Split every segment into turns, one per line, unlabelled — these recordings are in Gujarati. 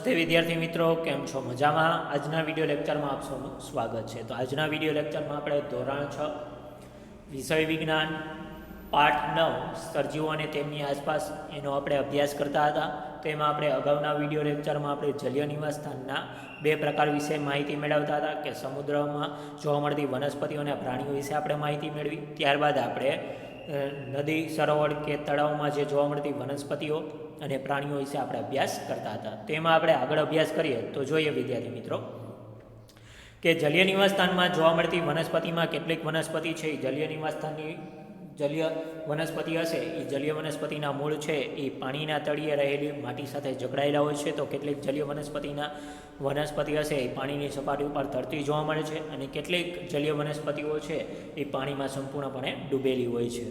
તે વિદ્યાર્થી મિત્રો કેમ છો? મજામાં? આજના વિડીયો લેક્ચરમાં આપ સૌનું સ્વાગત છે. તો આજના વિડીયો લેક્ચરમાં આપણે ધોરણ 6 વિષય વિજ્ઞાન પાઠ 9 સજીવો અને તેમની આસપાસ એનો આપણે અભ્યાસ કરતા હતા. તો એમાં આપણે અગાઉના વિડીયો લેક્ચરમાં આપણે જલીય નિવાસ સ્થાનના બે પ્રકાર વિશે માહિતી મેળવતા હતા કે સમુદ્રમાં જોવા મળતી વનસ્પતિઓ અને પ્રાણીઓ વિશે આપણે માહિતી મેળવી. ત્યારબાદ આપણે નદી, સરોવર કે તળાવમાં જે જોવા મળતી વનસ્પતિઓ અને પ્રાણીઓ વિશે આપણે અભ્યાસ કરતા હતા. તેમાં આપણે આગળ અભ્યાસ કરીએ તો જોઈએ વિદ્યાર્થી મિત્રો કે જલીય નિવાસ સ્થાનમાં જોવા મળતી વનસ્પતિમાં કેટલીક વનસ્પતિ છે એ જલીય નિવાસ સ્થાનની જલીય વનસ્પતિ હશે એ જલીય વનસ્પતિના મૂળ છે એ પાણીના તળિયે રહેલી માટી સાથે જકડાયેલા હોય છે. તો કેટલીક જલીય વનસ્પતિ હશે એ પાણીની સપાટી ઉપર તરતી જોવા મળે છે અને કેટલીક જલીય વનસ્પતિઓ છે એ પાણીમાં સંપૂર્ણપણે ડૂબેલી હોય છે.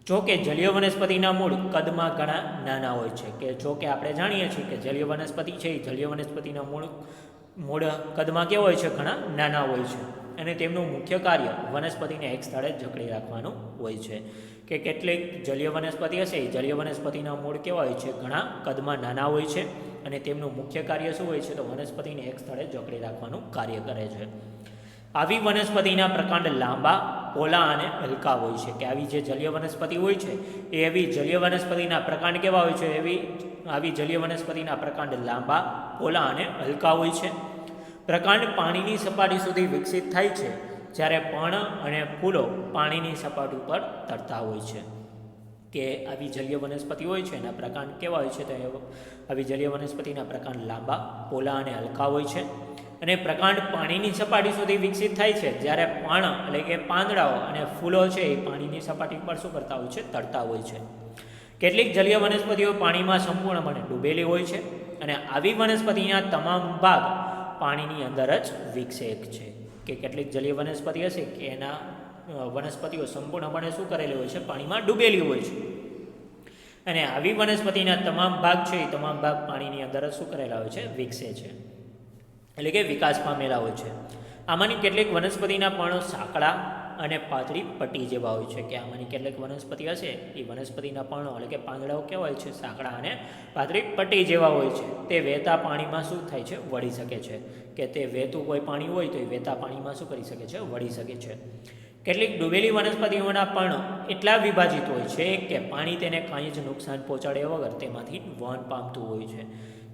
જો કે જલીય વનસ્પતિના મૂળ કદમાં ઘણા નાના હોય છે. કે જો કે આપણે જાણીએ છીએ કે જલીય વનસ્પતિ છે એ જલીય વનસ્પતિના મૂળ કદમાં કેવા હોય છે? ઘણા નાના હોય છે અને તેમનું મુખ્ય કાર્ય વનસ્પતિને એક સ્થળે જકડી રાખવાનું હોય છે. કે કેટલીક જલીય વનસ્પતિ હશે એ જલીય વનસ્પતિના મૂળ કેવા હોય છે? ઘણા કદમાં નાના હોય છે અને તેમનું મુખ્ય કાર્ય શું હોય છે? તો વનસ્પતિને એક સ્થળે જકડી રાખવાનું કાર્ય કરે છે. આવી વનસ્પતિના પ્રકાંડ લાંબા, પોલા અને હલકા હોય છે. કે આવી જે જલીય વનસ્પતિ હોય છે એ એવી જલીય વનસ્પતિના પ્રકાંડ કેવા હોય છે? આવી જલીય વનસ્પતિના પ્રકાંડ લાંબા, પોલા અને હલકા હોય છે. પ્રકાંડ પાણીની સપાટી સુધી વિકસિત થાય છે જ્યારે પર્ણ અને ફૂલો પાણીની સપાટી ઉપર તરતા હોય છે. કે આવી જલીય વનસ્પતિ હોય છે એના પ્રકાંડ કેવા હોય છે? તો આવી જલીય વનસ્પતિના પ્રકાંડ લાંબા, પોલા અને હલકા હોય છે. અને પ્રકાંડ પાણીની સપાટી સુધી વિકસિત થાય છે જ્યારે પર્ણ એટલે કે પાંદડાઓ અને ફૂલો છે એ પાણીની સપાટી પર શું કરતા હોય છે? તરતા હોય છે. કેટલીક જલીય વનસ્પતિઓ પાણીમાં સંપૂર્ણપણે ડૂબેલી હોય છે અને આવી વનસ્પતિના તમામ ભાગ પાણીની અંદર જ વિકસે છે. કે કેટલીક જલીય વનસ્પતિ હશે કે એના વનસ્પતિઓ સંપૂર્ણપણે શું કરેલી હોય છે? પાણીમાં ડૂબેલી હોય છે અને આવી વનસ્પતિના તમામ ભાગ છે એ તમામ ભાગ પાણીની અંદર જ શું કરેલા હોય છે? વિકસે છે, એટલે કે વિકાસ પામેલા હોય છે. આમાંની કેટલીક વનસ્પતિના પર્ણો સાંકડા અને પાતળી પટ્ટી જેવા હોય છે. કે આમાંની કેટલીક વનસ્પતિ હશે એ વનસ્પતિના પર્ણો એટલે કે પાંદડાઓ કેવા હોય છે? સાંકડા અને પાતળી પટ્ટી જેવા હોય છે. તે વહેતા પાણીમાં શું થાય છે? વળી શકે છે. કે તે વહેતું કોઈ પાણી હોય તો એ વહેતા પાણીમાં શું કરી શકે છે? વળી શકે છે. કેટલીક ડૂબેલી વનસ્પતિઓના પર્ણો એટલા વિભાજિત હોય છે કે પાણી તેને કાંઈ જ નુકસાન પહોંચાડ્યા વગર તેમાંથી વહન પામતું હોય છે.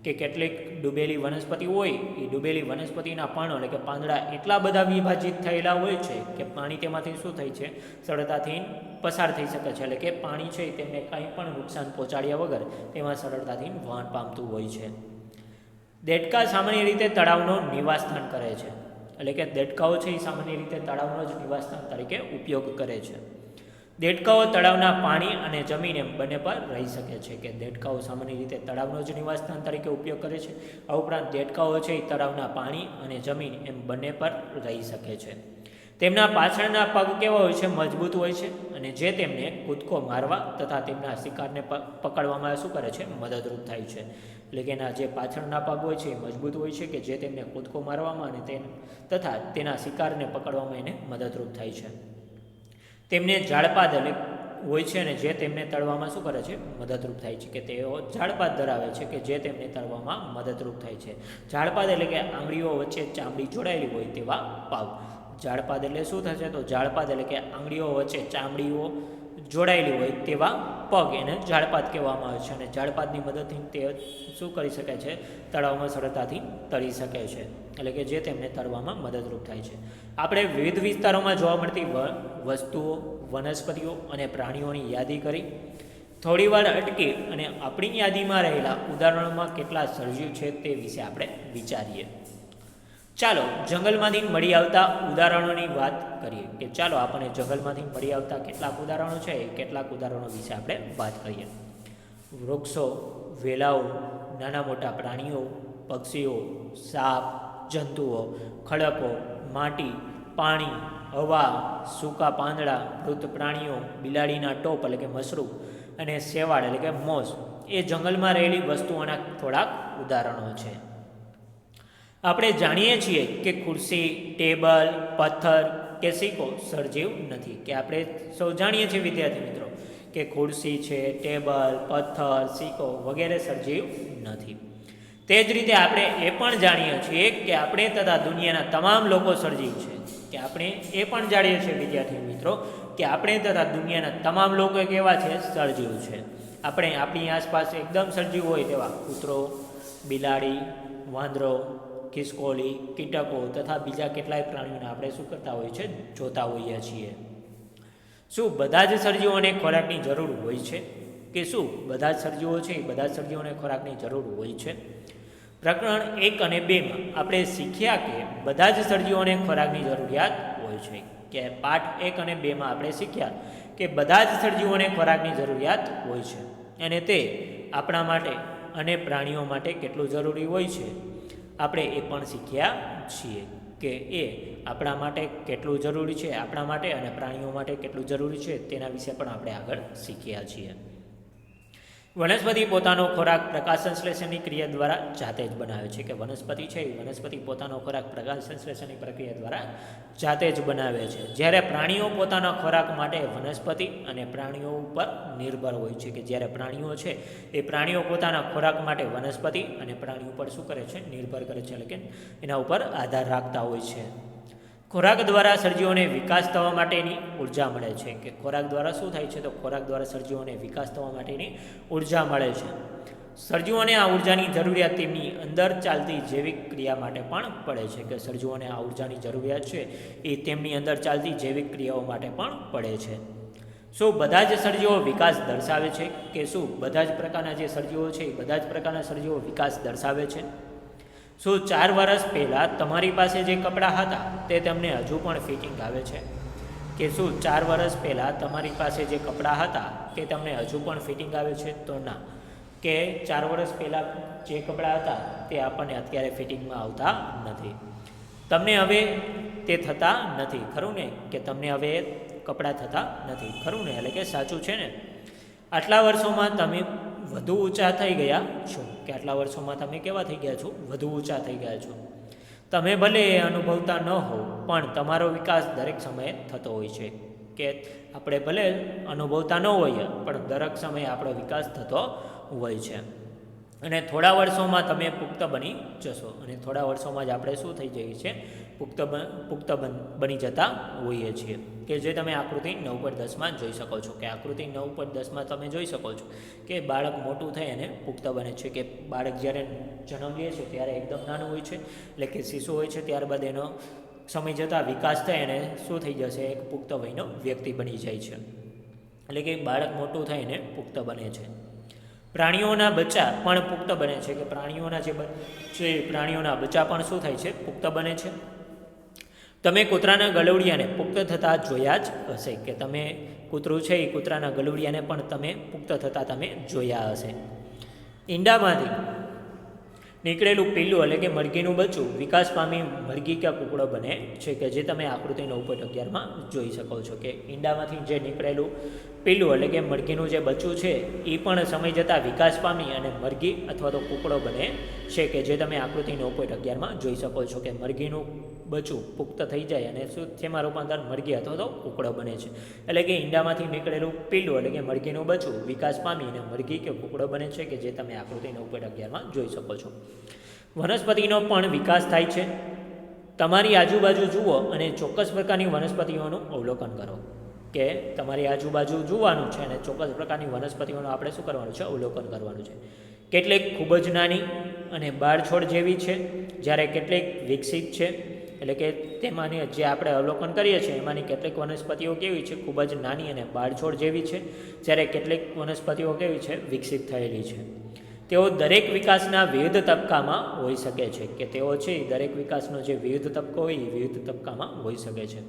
કે કેટલીક ડૂબેલી વનસ્પતિ હોય એ ડૂબેલી વનસ્પતિના પર્ણો એટલે કે પાંદડા એટલા બધા વિભાજિત થયેલા હોય છે કે પાણી તેમાંથી શું થાય છે? સરળતાથી પસાર થઈ શકે છે. એટલે કે પાણી છે તેમને કાંઈ પણ નુકસાન પહોંચાડ્યા વગર તેમાં સરળતાથી વહન પામતું હોય છે. દેડકા સામાન્ય રીતે તળાવનો નિવાસસ્થાન કરે છે. એટલે કે દેડકાઓ છે એ સામાન્ય રીતે તળાવનો જ નિવાસસ્થાન તરીકે ઉપયોગ કરે છે. દેડકાઓ તળાવના પાણી અને જમીન એમ બંને પર રહી શકે છે. કે દેડકાઓ સામાન્ય રીતે તળાવનો જ નિવાસસ્થાન તરીકે ઉપયોગ કરે છે. આ ઉપરાંત દેડકાઓ છે એ તળાવના પાણી અને જમીન એમ બંને પર રહી શકે છે. તેમના પાછળના પગ કેવા હોય છે? મજબૂત હોય છે અને જે તેમને કૂદકો મારવા તથા તેમના શિકારને પકડવામાં શું કરે છે? મદદરૂપ થાય છે. એટલે કે એના જે પાછળના પગ હોય છે એ મજબૂત હોય છે કે જે તેમને કૂદકો મારવામાં અને તથા તેના શિકારને પકડવામાં એને મદદરૂપ થાય છે. તેમને ઝાડપાદ હોય છે અને જે તેમને તળવામાં શું કરે છે? મદદરૂપ થાય છે. કે તેઓ ઝાડપાદ ધરાવે છે કે જે તેમને તળવામાં મદદરૂપ થાય છે. ઝાડપાદ એટલે કે આંગળીઓ વચ્ચે ચામડી જોડાયેલી હોય તેવા પગ. ઝાડપાદ એટલે શું થશે? તો ઝાડપાદ એટલે કે આંગળીઓ વચ્ચે ચામડીઓ જોડાયેલી હોય તેવા પગ એને ઝાડપાદ કહેવામાં આવે છે. અને ઝાડપાદની મદદથી તે શું કરી શકે છે? તળાવમાં સરળતાથી તળી શકે છે. એટલે કે જે તેમને તળવામાં મદદરૂપ થાય છે. આપણે વિવિધ વિસ્તારોમાં જોવા મળતી વસ્તુઓ, વનસ્પતિઓ અને પ્રાણીઓની યાદી કરી. થોડીવાર અટકી અને આપણી યાદીમાં રહેલા ઉદાહરણોમાં કેટલા સર્જ્યું છે તે વિશે આપણે વિચારીએ. ચાલો જંગલમાંથી મળી આવતા ઉદાહરણોની વાત કરીએ. કે ચાલો આપણે જંગલમાંથી મળી આવતા કેટલાક ઉદાહરણો છે એ કેટલાક ઉદાહરણો વિશે આપણે વાત કરીએ. વૃક્ષો, વેલાઓ, નાના મોટા પ્રાણીઓ, પક્ષીઓ, સાપ, જંતુઓ, ખડકો, માટી, પાણી, હવા, સૂકા પાંદડા, મૃત પ્રાણીઓ, બિલાડીના ટોપ એટલે કે મશરૂમ અને શેવાળ એટલે કે મોસ એ જંગલમાં રહેલી વસ્તુઓના થોડાક ઉદાહરણો છે. આપણે જાણીએ છીએ કે ખુરશી, ટેબલ, પથ્થર કે સિક્કો સજીવ નથી. કે આપણે સૌ જાણીએ છીએ વિદ્યાર્થી મિત્રો કે ખુરશી છે, ટેબલ, પથ્થર, સિક્કો વગેરે સજીવ નથી. તે જ રીતે આપણે એ પણ જાણીએ છીએ કે આપણે તથા દુનિયાના તમામ લોકો સર્જીવ છે, કે આપણે એ પણ જાણીએ છીએ વિદ્યાર્થી મિત્રો કે આપણે તથા દુનિયાના તમામ લોકો કેવા છે, સર્જીવ છે. આપણે આપણી આસપાસ એકદમ સર્જીવ હોય તેવા કૂતરો, બિલાડી, વાંદરો, ખિસકોલી, કીટકો તથા બીજા કેટલાય પ્રાણીઓને આપણે શું કરતા હોઈએ છીએ, જોતા હોઈએ છીએ. શું બધા જ સર્જીવોને ખોરાકની જરૂર હોય છે કે શું બધા જ સર્જીવો છે એ બધા જ સર્જીવોને ખોરાકની જરૂર હોય છે? પ્રકરણ 1 અને 2માં આપણે શીખ્યા કે બધા જ સર્જીવોને ખોરાકની જરૂરિયાત હોય છે, કે પાઠ 1 અને 2માં આપણે શીખ્યા કે બધા જ સર્જીવોને ખોરાકની જરૂરિયાત હોય છે અને તે આપણા માટે અને પ્રાણીઓ માટે કેટલું જરૂરી હોય છે આપણે એ પણ શીખ્યા છીએ, કે એ આપણા માટે કેટલું જરૂરી છે, આપણા માટે અને પ્રાણીઓ માટે કેટલું જરૂરી છે તેના વિશે પણ આપણે આગળ શીખ્યા છીએ. વનસ્પતિ પોતાનો ખોરાક પ્રકાશ સંશ્લેષણની ક્રિયા દ્વારા જાતે જ બનાવે છે, કે વનસ્પતિ છે એ વનસ્પતિ પોતાનો ખોરાક પ્રકાશ સંશ્લેષણની પ્રક્રિયા દ્વારા જાતે જ બનાવે છે. જ્યારે પ્રાણીઓ પોતાના ખોરાક માટે વનસ્પતિ અને પ્રાણીઓ ઉપર નિર્ભર હોય છે, કે જ્યારે પ્રાણીઓ છે એ પ્રાણીઓ પોતાના ખોરાક માટે વનસ્પતિ અને પ્રાણીઓ પર શું કરે છે, નિર્ભર કરે છે, એટલે કે એના ઉપર આધાર રાખતા હોય છે. ખોરાક દ્વારા સર્જીવોને વિકાસ થવા માટેની ઉર્જા મળે છે, કે ખોરાક દ્વારા શું થાય છે, તો ખોરાક દ્વારા સર્જીવોને વિકાસ થવા માટેની ઉર્જા મળે છે. સર્જીવોને આ ઉર્જાની જરૂરિયાત તેમની અંદર ચાલતી જૈવિક ક્રિયા માટે પણ પડે છે, કે સર્જીવોને આ ઉર્જાની જરૂરિયાત છે એ તેમની અંદર ચાલતી જૈવિક ક્રિયાઓ માટે પણ પડે છે. શું બધા જ સર્જીવો વિકાસ દર્શાવે છે, કે શું બધા જ પ્રકારના જે સર્જીવો છે એ બધા જ પ્રકારના સર્જીવો વિકાસ દર્શાવે છે? શું 4 વર્ષ પહેલાં તમારી પાસે જે કપડાં હતા તે તમને હજુ પણ ફિટિંગ આવે છે? કે શું 4 વર્ષ પહેલાં તમારી પાસે જે કપડાં હતા તે તમને હજુ પણ ફિટિંગ આવે છે? તો ના, કે 4 વર્ષ પહેલાં જે કપડાં હતા તે આપણને અત્યારે ફિટિંગમાં આવતા નથી. તમને હવે તે થતા નથી, ખરું ને? કે તમને હવે કપડાં થતા નથી, ખરું ને? એટલે કે સાચું છે ને? આટલા વર્ષોમાં તમે વધુ ઊંચા થઈ ગયા છો, કે આટલા વર્ષોમાં તમે કેવા થઈ ગયા છો, વધુ ઊંચા થઈ ગયા છો. તમે ભલે એ અનુભવતા ન હો પણ તમારો વિકાસ દરેક સમયે થતો હોય છે, કે આપણે ભલે અનુભવતા ન હોઈએ પણ દરેક સમયે આપણો વિકાસ થતો હોય છે. અને થોડા વર્ષોમાં તમે પુખ્ત બની જશો, અને થોડા વર્ષોમાં જ આપણે શું થઈ જઈએ છીએ, પુખ્ત બની જતા હોઈએ છીએ, કે જે તમે આકૃતિ 9.10માં જોઈ શકો છો. કે આકૃતિ 9.10માં તમે જોઈ શકો છો કે બાળક મોટું થઈ અને પુખ્ત બને છે, કે બાળક જ્યારે જન્મ લે છે ત્યારે એકદમ નાનું હોય છે, એટલે કે શિશુ હોય છે, ત્યારબાદ એનો સમય જતાં વિકાસ થાય અને શું થઈ જશે, એક પુખ્ત વયનો વ્યક્તિ બની જાય છે, એટલે કે બાળક મોટું થઈને પુખ્ત બને છે. પ્રાણીઓના બચ્ચા પણ પુખ્ત બને છે, કે પ્રાણીઓના જે પ્રાણીઓના બચ્ચા પણ શું થાય છે, પુખ્ત બને છે. તમે કૂતરાના ગલુડિયાને પુખ્ત થતાં જોયા જ હશે, કે તમે કૂતરું છે એ કૂતરાના ગલુડિયાને પણ તમે પુખ્ત થતાં તમે જોયા હશે. ઈંડામાંથી નીકળેલું પીલું એટલે કે મરઘીનું બચ્ચું વિકાસ પામી મરઘી કે કૂકડો બને છે, કે જે તમે આકૃતિ 9.11માં જોઈ શકો છો. કે ઈંડામાંથી જે નીકળેલું પીલું એટલે કે મરઘીનું જે બચ્ચું છે એ પણ સમય જતાં વિકાસ પામી અને મરઘી અથવા તો કૂકડો બને છે, કે જે તમે આકૃતિ 9.11માં જોઈ શકો છો. કે મરઘીનું બચ્ચું પુખ્ત થઈ જાય અને શું તેમાં રૂપાંતર મરઘી અથવા તો કૂકડો બને છે, એટલે કે ઈંડામાંથી નીકળેલું પીલું એટલે કે મરઘીનું બચ્ચું વિકાસ પામી અને મરઘી કે કૂકડો બને છે, કે જે તમે આકૃતિ 9.11માં જોઈ શકો છો. વનસ્પતિનો પણ વિકાસ થાય છે. તમારી આજુબાજુ જુઓ અને ચોક્કસ પ્રકારની વનસ્પતિઓનું અવલોકન કરો, કે તમારી આજુબાજુ જોવાનું છે અને ચોક્કસ પ્રકારની વનસ્પતિઓનું આપણે શું કરવાનું છે, અવલોકન કરવાનું છે. કેટલીક ખૂબ જ નાની અને બાળછોડ જેવી છે, જ્યારે કેટલીક વિકસિત છે, એટલે કે તેમાંની જે આપણે અવલોકન કરીએ છીએ એમાંની કેટલીક વનસ્પતિઓ કેવી છે, ખૂબ જ નાની અને બાળછોડ જેવી છે, જ્યારે કેટલીક વનસ્પતિઓ કેવી છે, વિકસિત થયેલી છે. તેઓ દરેક વિકાસના વિવિધ તબક્કામાં હોઈ શકે છે, કે તેઓ છે દરેક વિકાસનો જે વિવિધ તબક્કો હોય એ વિવિધ તબક્કામાં હોઈ શકે છે.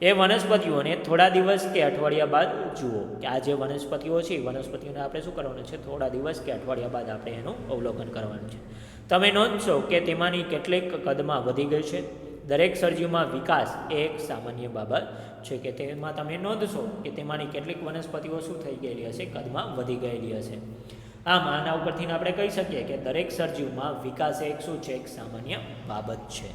એ વનસ્પતિઓને થોડા દિવસ કે અઠવાડિયા બાદ જુઓ, કે આ જે વનસ્પતિઓ છે એ વનસ્પતિઓને આપણે શું કરવાનું છે, થોડા દિવસ કે અઠવાડિયા બાદ આપણે એનું અવલોકન કરવાનું છે. તમે નોંધશો કે તેમાંની કેટલીક કદમાં વધી ગઈ છે. દરેક સર્જીવમાં વિકાસ એ એક સામાન્ય બાબત છે, કે તેમાં તમે નોંધશો કે તેમાંની કેટલીક વનસ્પતિઓ શું થઈ ગયેલી હશે, કદમાં વધી ગયેલી હશે. આમ આના ઉપરથી આપણે કહી શકીએ કે દરેક સર્જીવમાં વિકાસ એક શું છે, એક સામાન્ય બાબત છે.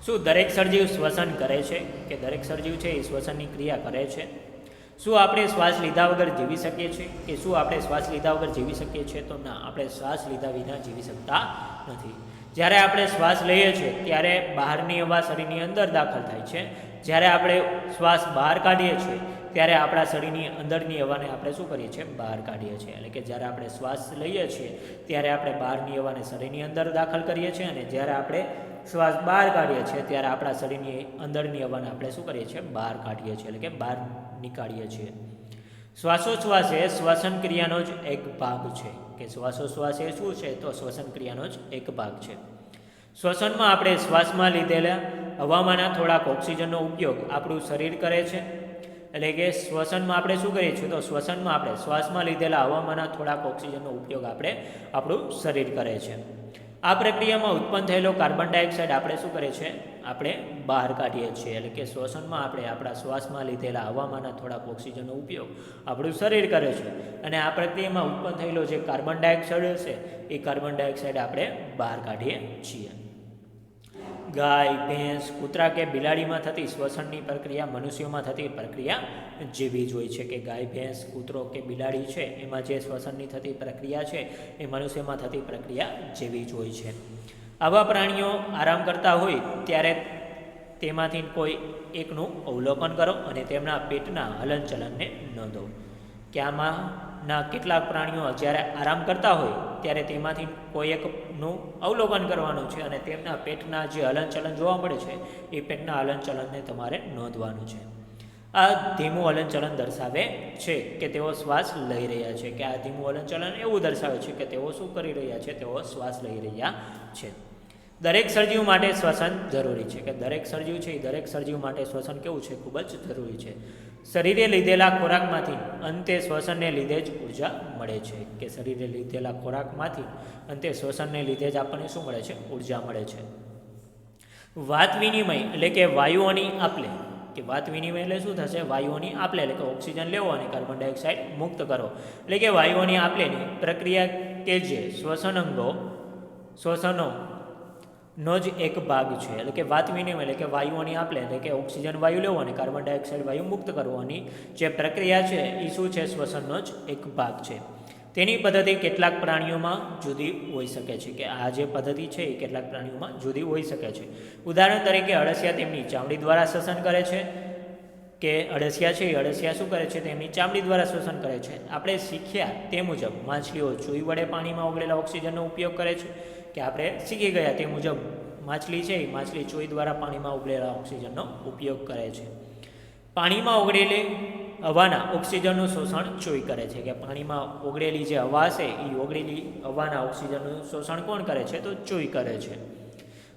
શું દરેક સર્જીવ શ્વસન કરે છે, કે દરેક સર્જીવ છે એ શ્વસનની ક્રિયા કરે છે? શું આપણે શ્વાસ લીધા વગર જીવી શકીએ છીએ કે શું આપણે શ્વાસ લીધા વગર જીવી શકીએ છીએ? તો ના, આપણે શ્વાસ લીધા વિના જીવી શકતા નથી. જ્યારે આપણે શ્વાસ લઈએ છીએ ત્યારે બહારની હવા શરીરની અંદર દાખલ થાય છે. જ્યારે આપણે શ્વાસ બહાર કાઢીએ છીએ ત્યારે આપણા શરીરની અંદરની હવાને આપણે શું કરીએ છીએ? બહાર કાઢીએ છીએ. એટલે કે જ્યારે આપણે શ્વાસ લઈએ છીએ ત્યારે આપણે બહારની હવાને શરીરની અંદર દાખલ કરીએ છીએ, અને જ્યારે આપણે શ્વાસ બહાર કાઢીએ છીએ ત્યારે આપણા શરીરની અંદરની હવાને આપણે શું કરીએ છીએ? બહાર કાઢીએ છીએ, એટલે કે બહાર નીકાળીએ છીએ. શ્વાસોશ્વાસ એ શ્વસન ક્રિયાનો જ એક ભાગ છે. કે શ્વાસોશ્વાસ એ શું છે? તો શ્વસન ક્રિયાનો જ એક ભાગ છે. શ્વસનમાં આપણે શ્વાસમાં લીધેલા હવામાંના થોડાક ઓક્સિજનનો ઉપયોગ આપણું શરીર કરે છે. એટલે કે શ્વસનમાં આપણે શું કરીએ છીએ? તો શ્વસનમાં આપણે શ્વાસમાં લીધેલા હવામાંના થોડાક ઓક્સિજનનો ઉપયોગ આપણું શરીર કરે છે. આ પ્રક્રિયામાં ઉત્પન્ન થયેલો કાર્બન ડાયોક્સાઇડ આપણે શું કરીએ છીએ? આપણે બહાર કાઢીએ છીએ. એટલે કે શ્વસનમાં આપણે આપણા શ્વાસમાં લીધેલા હવામાંના થોડાક ઓક્સિજનનો ઉપયોગ આપણું શરીર કરે છે, અને આ પ્રક્રિયામાં ઉત્પન્ન થયેલો જે કાર્બન ડાયોક્સાઇડ છે એ કાર્બન ડાયોક્સાઇડ આપણે બહાર કાઢીએ છીએ. ગાય, ભેંસ, કૂતરા કે બિલાડીમાં થતી શ્વસનની પ્રક્રિયા મનુષ્યોમાં થતી પ્રક્રિયા જેવી જ હોય છે. કે ગાય, ભેંસ, કૂતરો કે બિલાડી છે એમાં જે શ્વસનની થતી પ્રક્રિયા છે એ મનુષ્યમાં થતી પ્રક્રિયા જેવી જ હોય છે. આવા પ્રાણીઓ આરામ કરતા હોય ત્યારે તેમાંથી કોઈ એકનું અવલોકન કરો અને તેમના પેટના હલનચલનને નોંધો. કે આમાંના કેટલાક પ્રાણીઓ જ્યારે આરામ કરતા હોય ત્યારે તેમાંથી કોઈ એકનું અવલોકન કરવાનું છે, અને તેમના પેટના જે હલનચલન જોવા મળે છે એ પેટના હલનચલનને તમારે નોંધવાનું છે. આ ધીમું હલનચલન દર્શાવે છે કે તેઓ શ્વાસ લઈ રહ્યા છે. કે આ ધીમું હલનચલન એવું દર્શાવે છે કે તેઓ શું કરી રહ્યા છે? તેઓ શ્વાસ લઈ રહ્યા છે. દરેક સજીવ માટે શ્વસન જરૂરી છે. કે દરેક સજીવ છે એ દરેક સજીવ માટે શ્વસન કેવું છે? ખૂબ જ જરૂરી છે. શરીરે લીધેલા ખોરાકમાંથી અંતે શ્વસનને લીધે જ ઉર્જા મળે છે. કે શરીરે લીધેલા ખોરાકમાંથી અંતે શ્વસનને લીધે જ આપણને શું મળે છે? ઉર્જા મળે છે. વાત વિનિમય એટલે કે વાયુઓની આપલે. કે વાત વિનિમય એટલે શું થશે? વાયુઓની આપલે એટલે કે ઓક્સિજન લેવો અને કાર્બન ડાયોક્સાઇડ મુક્ત કરો. એટલે કે વાયુઓની આપલેની પ્રક્રિયા કે જે શ્વસનો નો જ એક ભાગ છે. એટલે કે વાત વિનિમય એટલે કે વાયુઓની આપલે એટલે કે ઓક્સિજન વાયુ લેવો અને કાર્બન ડાયોક્સાઇડ વાયુ મુક્ત કરવાની જે પ્રક્રિયા છે એ શું છે? શ્વસનનો જ એક ભાગ છે. તેની પદ્ધતિ કેટલાક પ્રાણીઓમાં જુદી હોઈ શકે છે. કે આ જે પદ્ધતિ છે એ કેટલાક પ્રાણીઓમાં જુદી હોઈ શકે છે. ઉદાહરણ તરીકે અળસિયા તેમની ચામડી દ્વારા શ્વસન કરે છે. કે અળસિયા છે એ અળસિયા શું કરે છે? તેમની ચામડી દ્વારા શ્વસન કરે છે. આપણે શીખ્યા તે મુજબ માછલીઓ ચોઈ વડે પાણીમાં ઓગળેલા ઓક્સિજનનો ઉપયોગ કરે છે. કે આપણે શીખી ગયા તે મુજબ માછલી છે એ માછલી ચોઈ દ્વારા પાણીમાં ઓગળેલા ઓક્સિજનનો ઉપયોગ કરે છે. પાણીમાં ઓગળેલી હવાના ઓક્સિજનનું શોષણ ચોઈ કરે છે. કે પાણીમાં ઓગળેલી જે હવા છે એ ઓગળેલી હવાના ઓક્સિજનનું શોષણ કોણ કરે છે? તો ચોઈ કરે છે.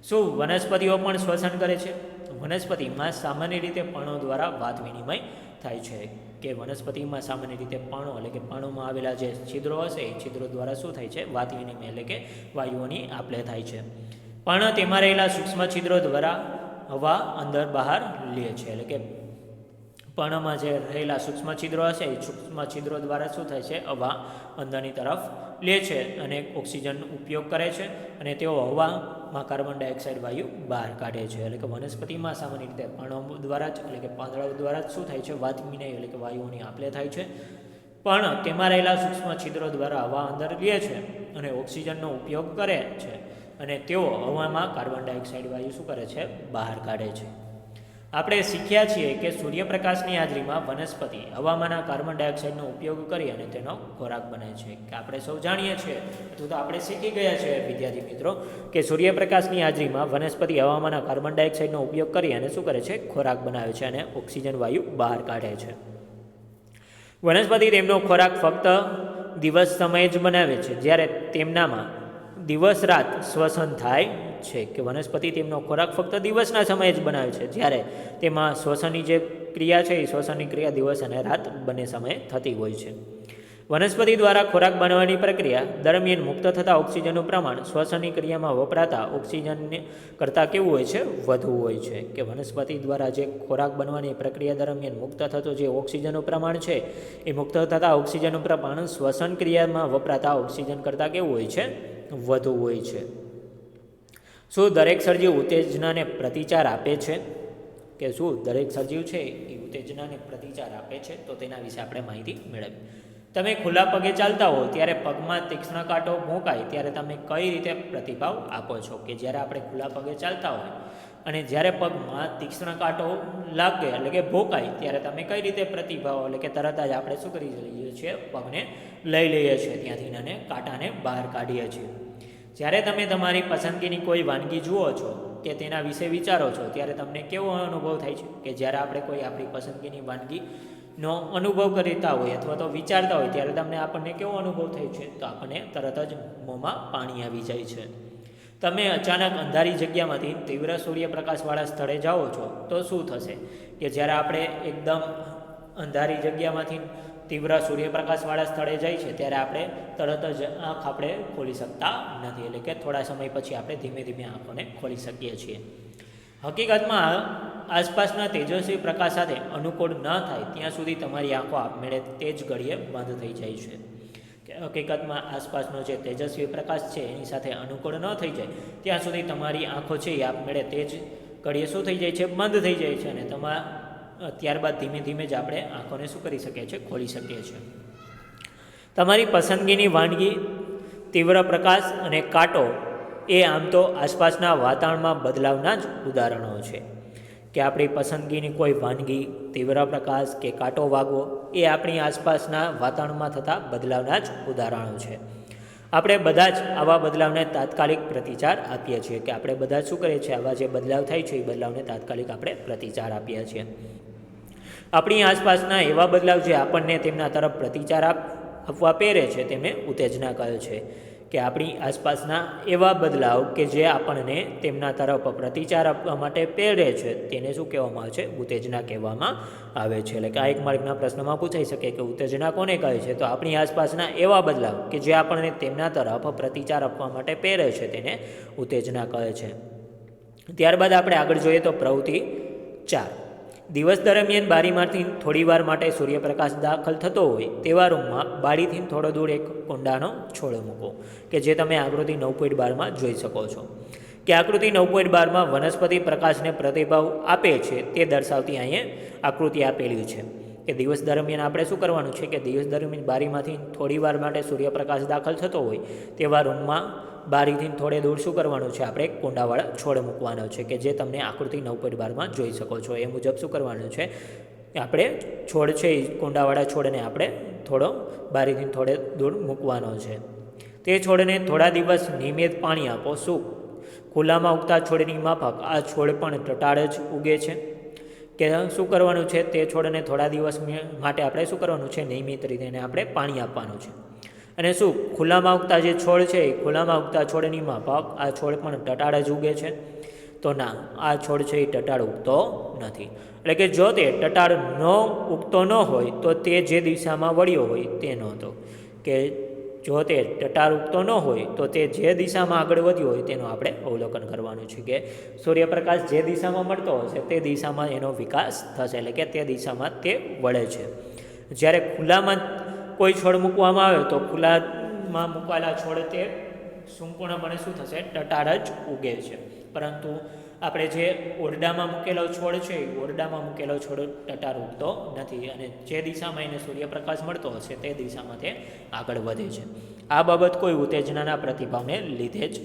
શું વનસ્પતિઓ પણ શ્વસન કરે છે? વનસ્પતિમાં સામાન્ય રીતે પર્ણો દ્વારા વાત વિનિમય થાય છે. કે વનસ્પતિમાં સામાન્ય રીતે પર્ણો એટલે કે પર્ણોમાં આવેલા જે છિદ્રો હશે એ છિદ્રો દ્વારા શું થાય છે? વાત વિનિમય એટલે કે વાયુઓની આપલે થાય છે. પર્ણ તેમાં રહેલા સૂક્ષ્મ છિદ્રો દ્વારા હવા અંદર બહાર લે છે. એટલે કે પર્ણમાં જે રહેલા સૂક્ષ્મ છિદ્રો હશે એ સૂક્ષ્મ છિદ્રો દ્વારા શું થાય છે? હવા અંદરની તરફ લે છે અને ઓક્સિજનનો ઉપયોગ કરે છે, અને તેઓ હવામાં કાર્બન ડાયોક્સાઇડ વાયુ બહાર કાઢે છે. એટલે કે વનસ્પતિમાં સામાન્ય રીતે પર્ણો દ્વારા જ એટલે કે પાંદડા દ્વારા જ શું થાય છે? વાત વિનિમય એટલે કે વાયુઓની આપલે થાય છે. પણ તેમાં રહેલા સૂક્ષ્મ છિદ્રો દ્વારા હવા અંદર લે છે અને ઓક્સિજનનો ઉપયોગ કરે છે, અને તેઓ હવામાં કાર્બન ડાયોક્સાઇડ વાયુ શું કરે છે? બહાર કાઢે છે. આપણે શીખ્યા છીએ કે સૂર્યપ્રકાશની હાજરીમાં વનસ્પતિ હવામાંના કાર્બન ડાયોક્સાઇડનો ઉપયોગ કરી અને તેનો ખોરાક બને છે. કે આપણે સૌ જાણીએ છીએ અથવા તો આપણે શીખી ગયા છે વિદ્યાર્થી મિત્રો કે સૂર્યપ્રકાશની હાજરીમાં વનસ્પતિ હવામાંના કાર્બન ડાયોક્સાઇડનો ઉપયોગ કરી અને શું કરે છે? ખોરાક બનાવે છે અને ઓક્સિજન વાયુ બહાર કાઢે છે. વનસ્પતિ તેમનો ખોરાક ફક્ત દિવસ સમયે જ બનાવે છે, જ્યારે તેમનામાં દિવસ રાત શ્વસન થાય છે. કે વનસ્પતિ તેમનો ખોરાક ફક્ત દિવસના સમયે જ બનાવે છે, જ્યારે તેમાં શ્વસનની જે ક્રિયા છે એ શ્વસનની ક્રિયા દિવસ અને રાત બંને સમયે થતી હોય છે. વનસ્પતિ દ્વારા ખોરાક બનાવવાની પ્રક્રિયા દરમિયાન મુક્ત થતા ઓક્સિજનનું પ્રમાણ શ્વસનની ક્રિયામાં વપરાતા ઓક્સિજનને કરતાં કેવું હોય છે? વધુ હોય છે. કે વનસ્પતિ દ્વારા જે ખોરાક બનવાની પ્રક્રિયા દરમિયાન મુક્ત થતો જે ઓક્સિજનનું પ્રમાણ છે એ મુક્ત થતા ઓક્સિજનનું પ્રમાણ શ્વસન ક્રિયામાં વપરાતા ઓક્સિજન કરતાં કેવું હોય છે? વધુ હોય છે. શું દરેક સજીવ ઉત્તેજનાને પ્રતિચાર આપે છે? કે શું દરેક સજીવ છે એ ઉત્તેજનાને પ્રતિચાર આપે છે, તો તેના વિશે આપણે માહિતી મેળવી. તમે ખુલ્લા પગે ચાલતા હો ત્યારે પગમાં તીક્ષ્ણ કાંટો ભોંકાય ત્યારે તમે કઈ રીતે પ્રતિભાવ આપો છો? કે જ્યારે આપણે ખુલ્લા પગે ચાલતા હોય અને જ્યારે પગમાં તીક્ષ્ણ કાંટો લાગે એટલે કે ભોંકાય ત્યારે તમે કઈ રીતે પ્રતિભાવ એટલે કે તરત જ આપણે શું કરી લઈએ છીએ? પગને લઈ લઈએ છીએ ત્યાંથી અને કાંટાને બહાર કાઢીએ છીએ. જ્યારે તમે તમારી પસંદગીની કોઈ વાનગી જુઓ છો કે તેના વિશે વિચારો છો ત્યારે તમને કેવો અનુભવ થાય છે? કે જ્યારે આપણે કોઈ આપણી પસંદગીની વાનગીનો અનુભવ કરતા હોય અથવા તો વિચારતા હોય ત્યારે આપણને કેવો અનુભવ થાય છે? તો આપણને તરત જ મોંમાં પાણી આવી જાય છે. તમે અચાનક અંધારી જગ્યામાંથી તીવ્ર સૂર્યપ્રકાશવાળા સ્થળે જાઓ છો તો શું થશે? કે જ્યારે આપણે એકદમ અંધારી જગ્યામાંથી તીવ્ર સૂર્યપ્રકાશવાળા સ્થળે જાય છે ત્યારે આપણે તરત જ આંખ આપણે ખોલી શકતા નથી, એટલે કે થોડા સમય પછી આપણે ધીમે ધીમે આંખોને ખોલી શકીએ છીએ. હકીકતમાં આસપાસના તેજસ્વી પ્રકાશ સાથે અનુકૂળ ન થાય ત્યાં સુધી તમારી આંખો આપમેળે તે જ ઘડીએ બંધ થઈ જાય છે. કે હકીકતમાં આસપાસનો જે તેજસ્વી પ્રકાશ છે એની સાથે અનુકૂળ ન થઈ જાય ત્યાં સુધી તમારી આંખો છે એ આપમેળે તે જ ઘડીએ શું થઈ જાય છે? બંધ થઈ જાય છે. અને ત્યારબાદ ધીમે ધીમે જ આપણે આંખોને શું કરી શકીએ છીએ? ખોલી શકીએ છીએ. તમારી પસંદગીની વાનગી, તીવ્ર પ્રકાશ અને કાંટો એ આમ તો આસપાસના વાતાવરણમાં બદલાવના જ ઉદાહરણો છે. કે આપણી પસંદગીની કોઈ વાનગી, તીવ્ર પ્રકાશ કે કાંટો વાગવો એ આપણી આસપાસના વાતાવરણમાં થતા બદલાવના જ ઉદાહરણો છે. આપણે બધા જ આવા બદલાવને તાત્કાલિક પ્રતિચાર આપીએ છીએ. કે આપણે બધા જ શું કરીએ છીએ? આવા જે બદલાવ થાય છે એ બદલાવને તાત્કાલિક આપણે પ્રતિચાર આપીએ છીએ. આપણી આસપાસના એવા બદલાવ જે આપણને તેમના તરફ પ્રતિચાર આપવા પ્રેરે છે તેને ઉત્તેજના કહે છે. કે આપણી આસપાસના એવા બદલાવ કે જે આપણને તેમના તરફ પ્રતિચાર આપવા માટે પ્રેરે છે તેને શું કહેવામાં આવે છે? ઉત્તેજના કહેવામાં આવે છે. એટલે કે આ એક માર્કના પ્રશ્નમાં પૂછાઈ શકે કે ઉત્તેજના કોને કહે છે? તો આપણી આસપાસના એવા બદલાવ કે જે આપણને તેમના તરફ પ્રતિચાર આપવા માટે પ્રેરે છે તેને ઉત્તેજના કહે છે. ત્યારબાદ આપણે આગળ જોઈએ તો પ્રવૃત્તિ 4. દિવસ દરમિયાન બારીમાંથી થોડી વાર માટે સૂર્યપ્રકાશ દાખલ થતો હોય તેવા રૂમમાં બારીથી થોડો દૂર એક કુંડાનો છોડ મૂકો. કે જે તમે આકૃતિ 9.12માં જોઈ શકો છો. કે આકૃતિ 9.12માં વનસ્પતિ પ્રકાશને પ્રતિભાવ આપે છે તે દર્શાવતી અહીંયા આકૃતિ આપેલી છે. કે દિવસ દરમિયાન આપણે શું કરવાનું છે? કે દિવસ દરમિયાન બારીમાંથી થોડી વાર માટે સૂર્યપ્રકાશ દાખલ થતો હોય તેવા રૂમમાં બારીથી થોડે દૂર શું કરવાનું છે? આપણે કુંડાવાળા છોડ મૂકવાનો છે. કે જે તમને આકૃતિ 9.12માં જોઈ શકો છો. એ મુજબ શું કરવાનું છે? આપણે છોડ છે એ કુંડાવાળા છોડને આપણે થોડો બારીથી થોડે દૂર મૂકવાનો છે. તે છોડને થોડા દિવસ નિયમિત પાણી આપો. શું ખુલ્લામાં ઉગતા છોડની માફક આ છોડ પણ ટટાર જ ઉગે છે? કે શું કરવાનું છે? તે છોડને થોડા દિવસ માટે આપણે શું કરવાનું છે? નિયમિત રીતે આપણે પાણી આપવાનું છે. અને શું ખુલ્લામાં ઉગતા જે છોડ છે એ ખુલ્લામાં ઉગતા છોડની માફક આ છોડ પણ ટટાર જ ઉગે છે? તો ના, આ છોડ છે એ ટટાર ઉગતો નથી. એટલે કે જો તે ટટાર ઉગતો ન હોય તો તે જે દિશામાં વળ્યો હોય તે નહોતો. કે જો તે ટટાર ઉગતો ન હોય તો તે જે દિશામાં આગળ વધ્યો હોય તેનું આપણે અવલોકન કરવાનું છે. કે સૂર્યપ્રકાશ જે દિશામાં મળતો હશે તે દિશામાં એનો વિકાસ થશે, એટલે કે તે દિશામાં તે વળે છે. જ્યારે ખુલ્લામાં કોઈ છોડ મૂકવામાં આવે તો ખુલ્લામાં મૂકાયેલા છોડ તે સંપૂર્ણપણે શું થશે? ટટાર જ ઉગે છે. પરંતુ આપણે જે ઓરડામાં મૂકેલો છોડ છે એ ઓરડામાં મૂકેલો છોડ ટટાર ઉગતો નથી. અને જે દિશામાં એને સૂર્યપ્રકાશ મળતો હશે તે દિશામાં તે આગળ વધે છે. આ બાબત કોઈ ઉત્તેજનાના પ્રતિભાવને લીધે જ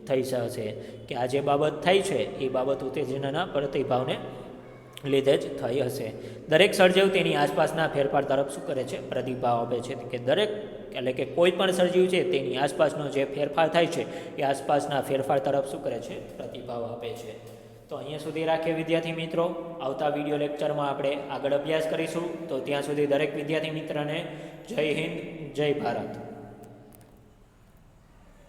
થઈ શકે. કે આ જે બાબત થઈ છે એ બાબત ઉત્તેજનાના પ્રતિભાવને લીધે જ થઈ હશે. દરેક સર્જવ તેની આસપાસના ફેરફાર તરફ શું કરે છે? પ્રતિભાવ આપે છે. કે દરેક એટલે કે કોઈ પણ સર્જિવ છે તેની આસપાસનો જે ફેરફાર થાય છે એ આસપાસના ફેરફાર તરફ શું કરે છે? પ્રતિભાવ આપે છે. તો અહીંયા સુધી રાખીએ વિદ્યાર્થી મિત્રો. આવતા વિડીયો લેક્ચરમાં આપણે આગળ અભ્યાસ કરીશું. તો ત્યાં સુધી દરેક વિદ્યાર્થી મિત્રને જય હિન્દ, જય ભારત.